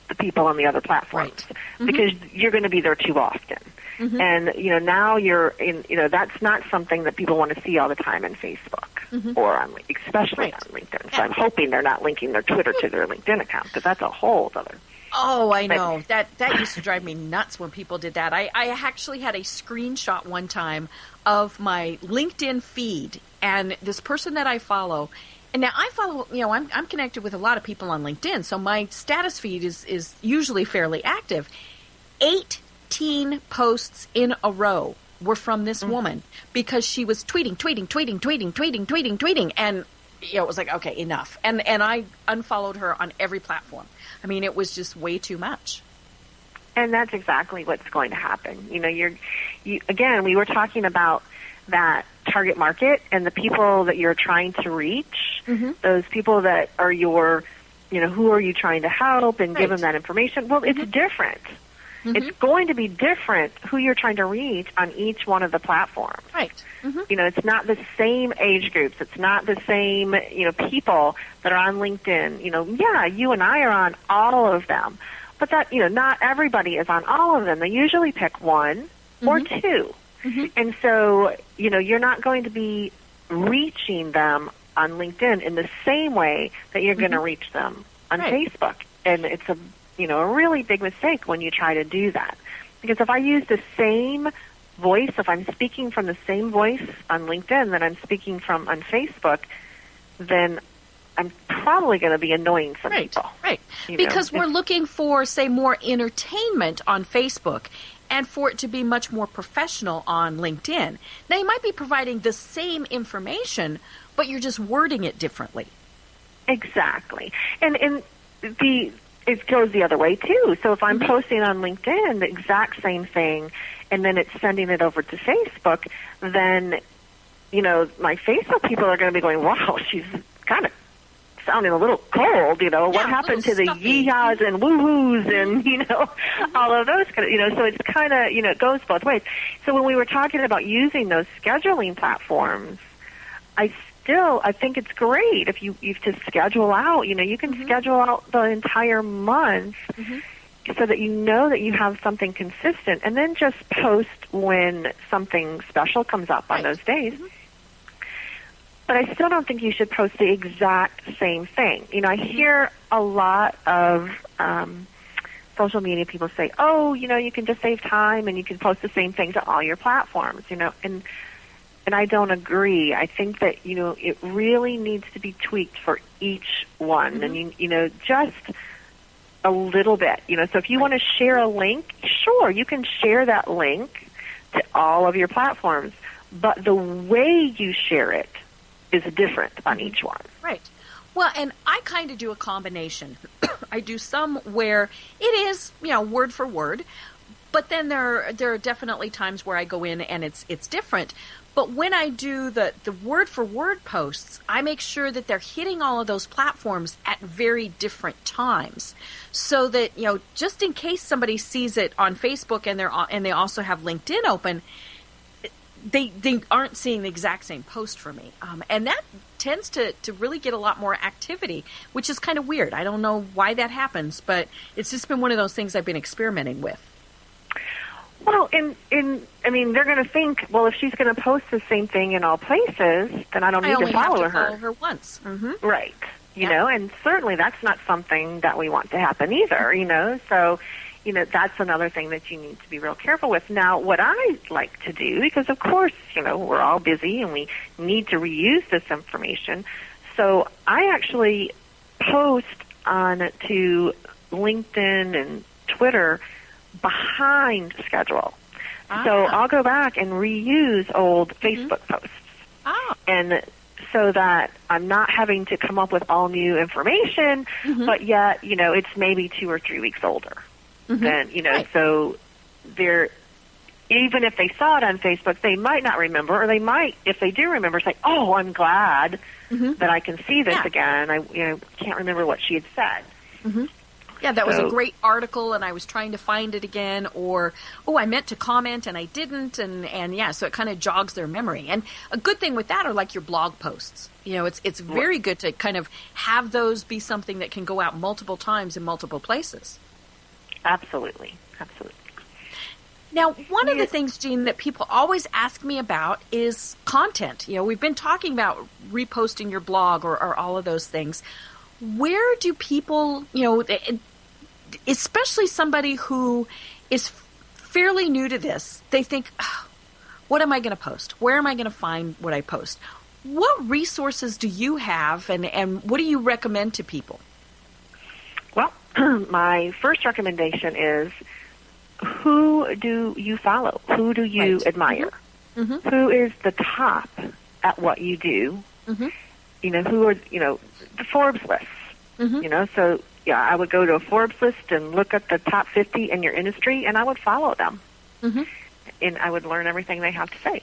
the people on the other platforms, right. mm-hmm. because you're going to be there too often. And, now you're in, that's not something that people want to see all the time in Facebook or on, especially on LinkedIn. So I'm hoping they're not linking their Twitter to their LinkedIn account, because that's a whole other. Oh, I know. That used to drive me nuts when people did that. I actually had a screenshot one time of my LinkedIn feed, and this person that I follow, and now I follow, I'm connected with a lot of people on LinkedIn, so my status feed is usually fairly active. 18 posts in a row were from this woman, because she was tweeting, and it was like, okay, enough. And I unfollowed her on every platform. I mean, it was just way too much. And that's exactly what's going to happen. Again, we were talking about that target market and the people that you're trying to reach, those people that are your, who are you trying to help and give them that information? Well, it's different. It's going to be different who you're trying to reach on each one of the platforms. Right. It's not the same age groups. It's not the same, people that are on LinkedIn. You and I are on all of them. But that, not everybody is on all of them. They usually pick one or two. And so, you're not going to be reaching them on LinkedIn in the same way that you're going to reach them on Facebook. And it's a really big mistake when you try to do that. Because if I use the same voice, if I'm speaking from the same voice on LinkedIn that I'm speaking from on Facebook, then I'm probably going to be annoying some people. Right. Because we're looking for, say, more entertainment on Facebook, and for it to be much more professional on LinkedIn. Now, you might be providing the same information, but you're just wording it differently. Exactly. And it goes the other way, too. So if I'm posting on LinkedIn the exact same thing, and then it's sending it over to Facebook, then, my Facebook people are going to be going, wow, she's kind of sounding a little cold, what happened to the yee-haws and woo-hoos and, all of those kind of, so it's kind of, it goes both ways. So when we were talking about using those scheduling platforms, I think it's great if you to schedule out, you can schedule out the entire month so that that you have something consistent, and then just post when something special comes up on those days. But I still don't think you should post the exact same thing. I hear a lot of social media people say, oh, you can just save time and you can post the same thing to all your platforms, and I don't agree. I think that, it really needs to be tweaked for each one, and, just a little bit. So if you want to share a link, sure, you can share that link to all of your platforms, but the way you share it is different on each one. Right. Well, and I kind of do a combination. I do some where it is, word for word, but then there are definitely times where I go in and it's different. But when I do the word for word posts, I make sure that they're hitting all of those platforms at very different times, so that just in case somebody sees it on Facebook and they also have LinkedIn open, they aren't seeing the exact same post for me. And that tends to really get a lot more activity, which is kind of weird. I don't know why that happens, but it's just been one of those things I've been experimenting with. Well, I mean, they're going to think, well, if she's going to post the same thing in all places, then I don't need to follow her. I only have to follow her once. Right. And certainly that's not something that we want to happen either, So, that's another thing that you need to be real careful with. Now, what I like to do, because of course, we're all busy and we need to reuse this information, so I actually post on to LinkedIn and Twitter behind schedule. So I'll go back and reuse old Facebook posts. And so that I'm not having to come up with all new information, but yet, it's maybe 2 or 3 weeks older. Then, so they're, even if they saw it on Facebook, they might not remember, or they might, if they do remember, say, oh, I'm glad that I can see this again. I can't remember what she had said. Yeah, that was a great article, and I was trying to find it again, or, I meant to comment, and I didn't, and so it kind of jogs their memory. And a good thing with that are like your blog posts. It's very good to kind of have those be something that can go out multiple times in multiple places. Absolutely. Now, one of the things, Jean, that people always ask me about is content. We've been talking about reposting your blog or all of those things. Where do people, especially somebody who is fairly new to this, they think, oh, what am I going to post? Where am I going to find what I post? What resources do you have, and what do you recommend to people? Well, my first recommendation is, who do you follow? Who do you admire? Mm-hmm. Who is the top at what you do? Mm-hmm. Who are, the Forbes lists. Mm-hmm. So, yeah, I would go to a Forbes list and look at the top 50 in your industry, and I would follow them. Mm-hmm. And I would learn everything they have to say.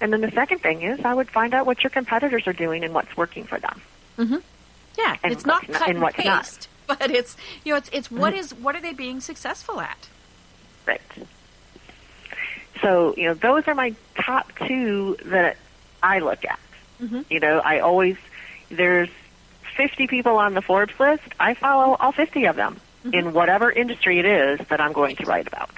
And then the second thing is, I would find out what your competitors are doing and what's working for them. Mm-hmm. Yeah, and it's not cut and paste, not. But it's what are they being successful at? Right. So, those are my top two that I look at. Mm-hmm. There's 50 people on the Forbes list. I follow all 50 of them in whatever industry it is that I'm going to write about.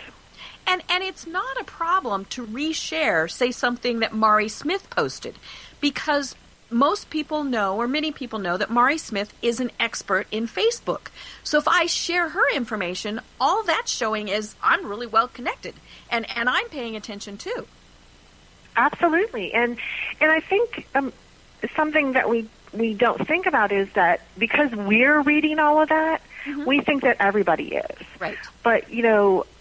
And it's not a problem to reshare, say, something that Mari Smith posted, because most people know, or many people know, that Mari Smith is an expert in Facebook. So if I share her information, all that's showing is I'm really well connected, and I'm paying attention too. Absolutely. And I think something that we don't think about is that because we're reading all of that, we think that everybody is. Right. But,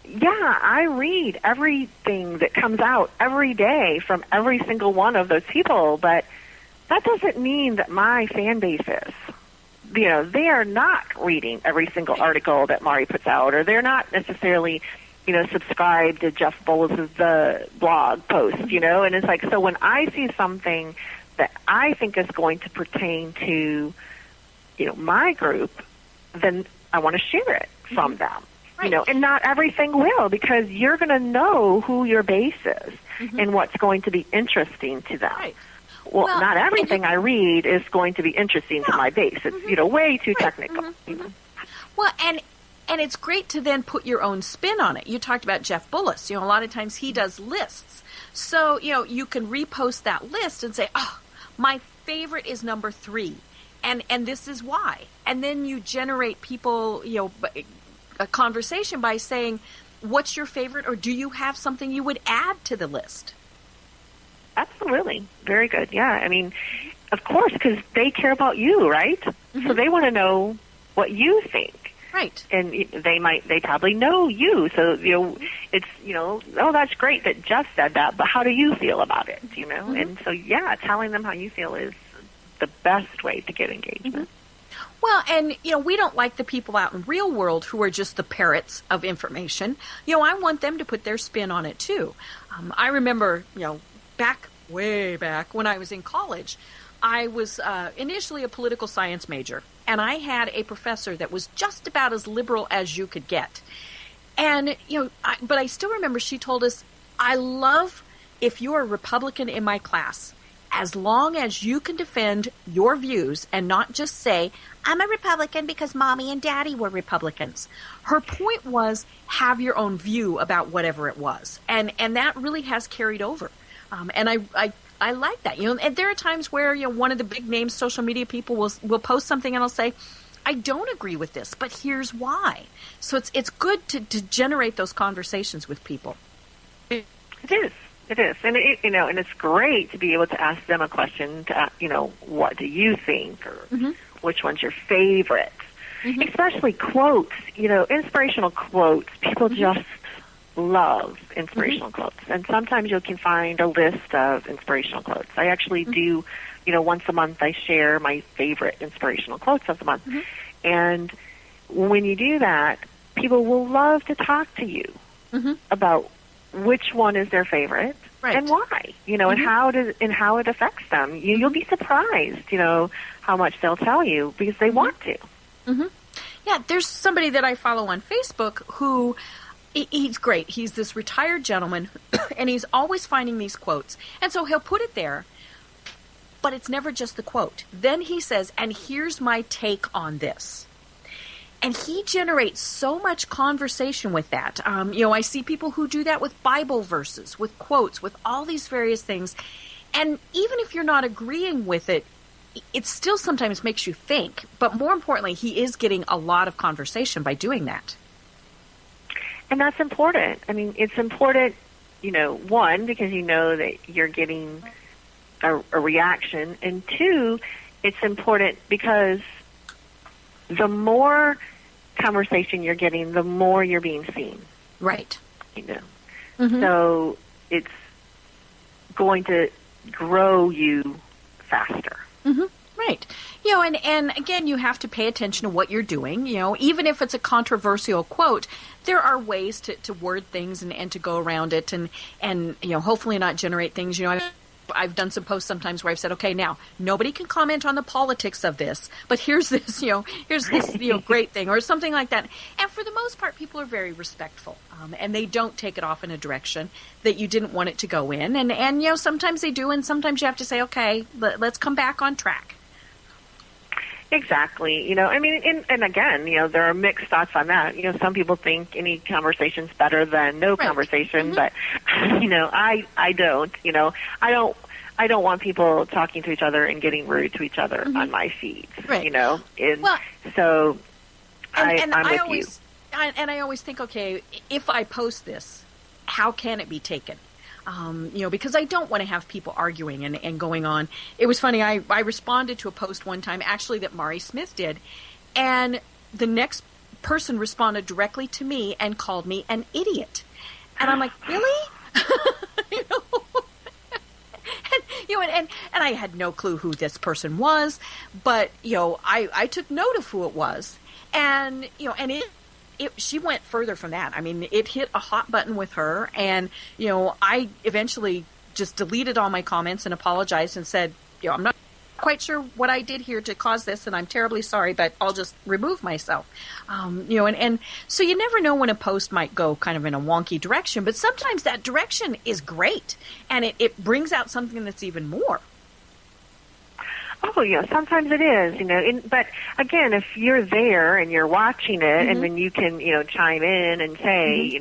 yeah, I read everything that comes out every day from every single one of those people, but that doesn't mean that my fan base is. They are not reading every single article that Mari puts out, or they're not necessarily, subscribed to Jeff Bullis' the blog post, and it's like, so when I see something that I think is going to pertain to, my group, then I want to share it from them. Right. And not everything will, because you're going to know who your base is and what's going to be interesting to them. Right. Well, not everything I read is going to be interesting to my base. It's, way too technical. Well, and it's great to then put your own spin on it. You talked about Jeff Bullis. A lot of times he does lists. So, you can repost that list and say, oh, my favorite is number 3. And this is why. And then you generate people, a conversation by saying, what's your favorite, or do you have something you would add to the list? Absolutely. Very good. Yeah. I mean, of course, because they care about you, right? Mm-hmm. So they want to know what you think. Right. And they probably know you. So, it's, oh, that's great that Jeff said that, but how do you feel about it, Mm-hmm. And so, yeah, telling them how you feel is the best way to get engagement. Mm-hmm. Well, and, we don't like the people out in the real world who are just the parrots of information. I want them to put their spin on it, too. I remember, way back when I was in college, I was initially a political science major, and I had a professor that was just about as liberal as you could get. And, but I still remember she told us, I love if you're a Republican in my class, as long as you can defend your views and not just say, I'm a Republican because Mommy and Daddy were Republicans. Her point was, have your own view about whatever it was. And that really has carried over. And I like that. And there are times where, one of the big name social media people will post something and I'll say, I don't agree with this, but here's why. So it's good to generate those conversations with people. It is. It is. And and it's great to be able to ask them a question to, what do you think, or which one's your favorite? Especially quotes, inspirational quotes. People just love inspirational quotes. And sometimes you can find a list of inspirational quotes. I actually do, once a month I share my favorite inspirational quotes of the month. And when you do that, people will love to talk to you about which one is their favorite and why, and how it affects them. You'll be surprised, how much they'll tell you because they want to. Yeah, there's somebody that I follow on Facebook who he's great. He's this retired gentleman, and he's always finding these quotes. And so he'll put it there, but it's never just the quote. Then he says, and here's my take on this. And he generates so much conversation with that. I see people who do that with Bible verses, with quotes, with all these various things. And even if you're not agreeing with it, it still sometimes makes you think. But more importantly, he is getting a lot of conversation by doing that. And that's important. I mean, it's important, one, because you know that you're getting a reaction. And two, it's important because the more conversation you're getting, the more you're being seen. Right. So it's going to grow you faster. Right. And again, you have to pay attention to what you're doing. Even if it's a controversial quote, there are ways to word things and to go around it and hopefully not generate things. I've done some posts sometimes where I've said, okay, now nobody can comment on the politics of this, but here's this, great thing or something like that. And for the most part, people are very respectful, and they don't take it off in a direction that you didn't want it to go in. And sometimes they do, and sometimes you have to say, okay, let's come back on track. Exactly. And again, there are mixed thoughts on that. Some people think any conversation's better than no conversation, but, I don't. I don't want people talking to each other and getting rude to each other on my feeds, so I'm with you. And I always think, okay, if I post this, how can it be taken? Because I don't want to have people arguing and going on. It was funny. I responded to a post one time, actually, that Mari Smith did. And the next person responded directly to me and called me an idiot. And I'm like, really? And I had no clue who this person was. But, I took note of who it was. And, she went further from that. I mean, it hit a hot button with her, and, I eventually just deleted all my comments and apologized and said, I'm not quite sure what I did here to cause this, and I'm terribly sorry, but I'll just remove myself. And so you never know when a post might go kind of in a wonky direction, but sometimes that direction is great, and it brings out something that's even more. Oh, sometimes it is, but again, if you're there and you're watching it and then you can, chime in and say,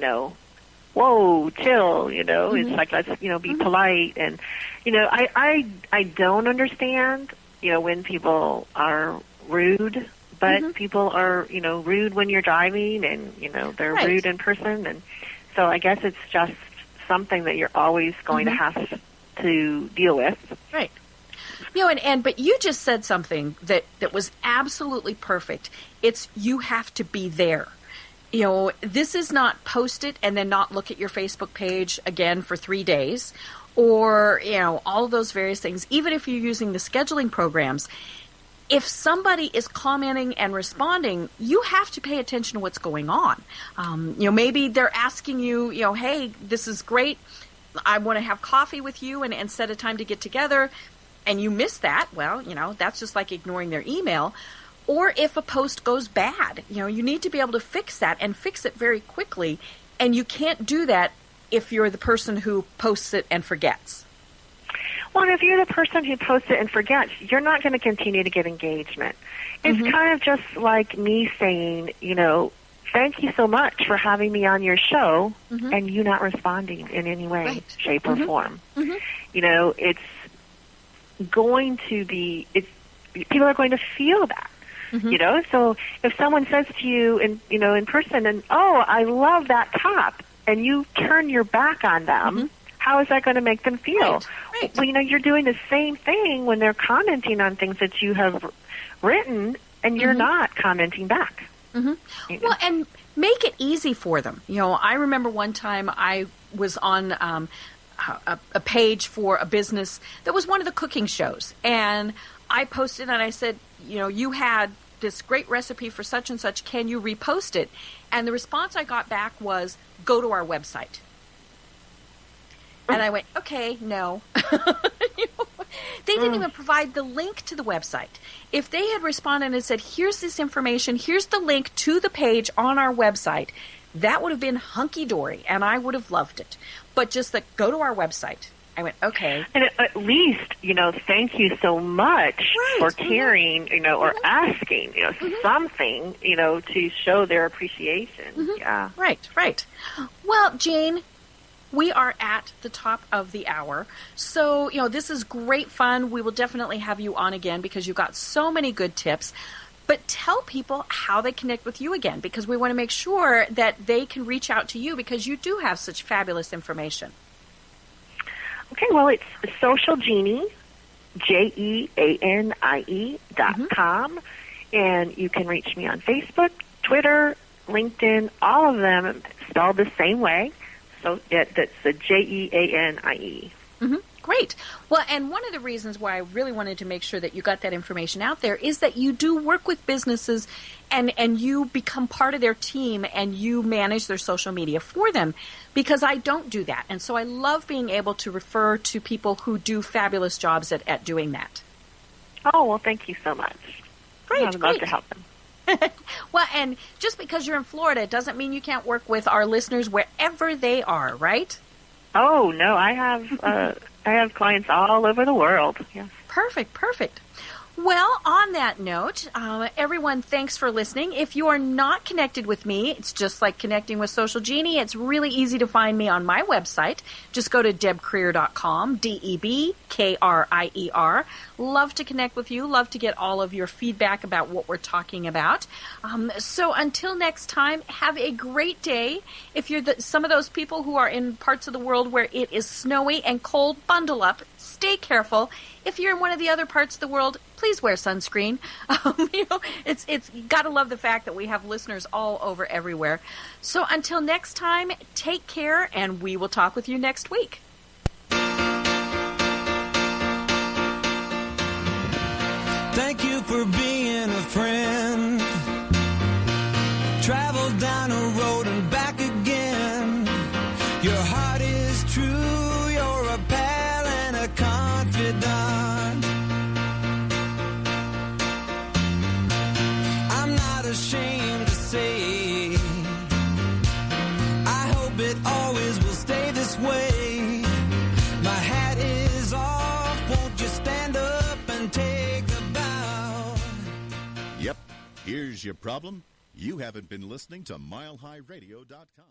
whoa, chill, it's like, let's, be polite. And, I don't understand, when people are rude, but people are, rude when you're driving and, they're rude in person. And so I guess it's just something that you're always going to have to deal with. Right. But you just said something that was absolutely perfect. It's you have to be there. This is not post it and then not look at your Facebook page again for 3 days or, all of those various things. Even if you're using the scheduling programs, if somebody is commenting and responding, you have to pay attention to what's going on. Maybe they're asking you, hey, this is great. I want to have coffee with you and set a time to get together. And you miss that, well, that's just like ignoring their email. Or if a post goes bad, you need to be able to fix that and fix it very quickly. And you can't do that if you're the person who posts it and forgets. Well, if you're the person who posts it and forgets, you're not going to continue to get engagement. It's kind of just like me saying, thank you so much for having me on your show and you not responding in any way, shape, or form. It's going to be, people are going to feel that, so if someone says to you in person and, oh, I love that top, and you turn your back on them, how is that going to make them feel? Right. Well, you're doing the same thing when they're commenting on things that you have written and you're not commenting back. Well, and make it easy for them. I remember one time I was on a page for a business that was one of the cooking shows. And I posted and I said, you had this great recipe for such and such. Can you repost it? And the response I got back was, go to our website. And I went, okay, no. They didn't even provide the link to the website. If they had responded and said, here's this information, here's the link to the page on our website, that would have been hunky-dory, and I would have loved it. But just go to our website. I went, okay. And at least, thank you so much for caring, or asking, something, to show their appreciation. Yeah. Right. Well, Jane, we are at the top of the hour. So, this is great fun. We will definitely have you on again because you've got so many good tips. But tell people how they connect with you again, because we want to make sure that they can reach out to you because you do have such fabulous information. Okay, well, it's Social Jeanie, Jeanie.com, and you can reach me on Facebook, Twitter, LinkedIn, all of them spelled the same way. So that's the Jeanie. Mm-hmm. Great. Well, and one of the reasons why I really wanted to make sure that you got that information out there is that you do work with businesses and you become part of their team and you manage their social media for them, because I don't do that. And so I love being able to refer to people who do fabulous jobs at doing that. Oh, well, thank you so much. Great. I would love to help them. Well, and just because you're in Florida doesn't mean you can't work with our listeners wherever they are, right? Oh, no, I have clients all over the world. Yes. Perfect. Well, on that note, everyone, thanks for listening. If you are not connected with me, it's just like connecting with Social Jeanie. It's really easy to find me on my website. Just go to debkrier.com, DEBKRIER. Love to connect with you. Love to get all of your feedback about what we're talking about. So until next time, have a great day. If you're some of those people who are in parts of the world where it is snowy and cold, bundle up. Stay careful. If you're in one of the other parts of the world, please wear sunscreen. It's got to love the fact that we have listeners all over everywhere. So until next time, take care, and we will talk with you next week. Thank you for being a friend. Travel down a road and back again. Your heart is true. You're a pal and a confidant. I'm not ashamed to say, I hope it always will stay this way. My hat is off. Won't you stand up and take a bow? Yep, here's your problem. You haven't been listening to MileHighRadio.com.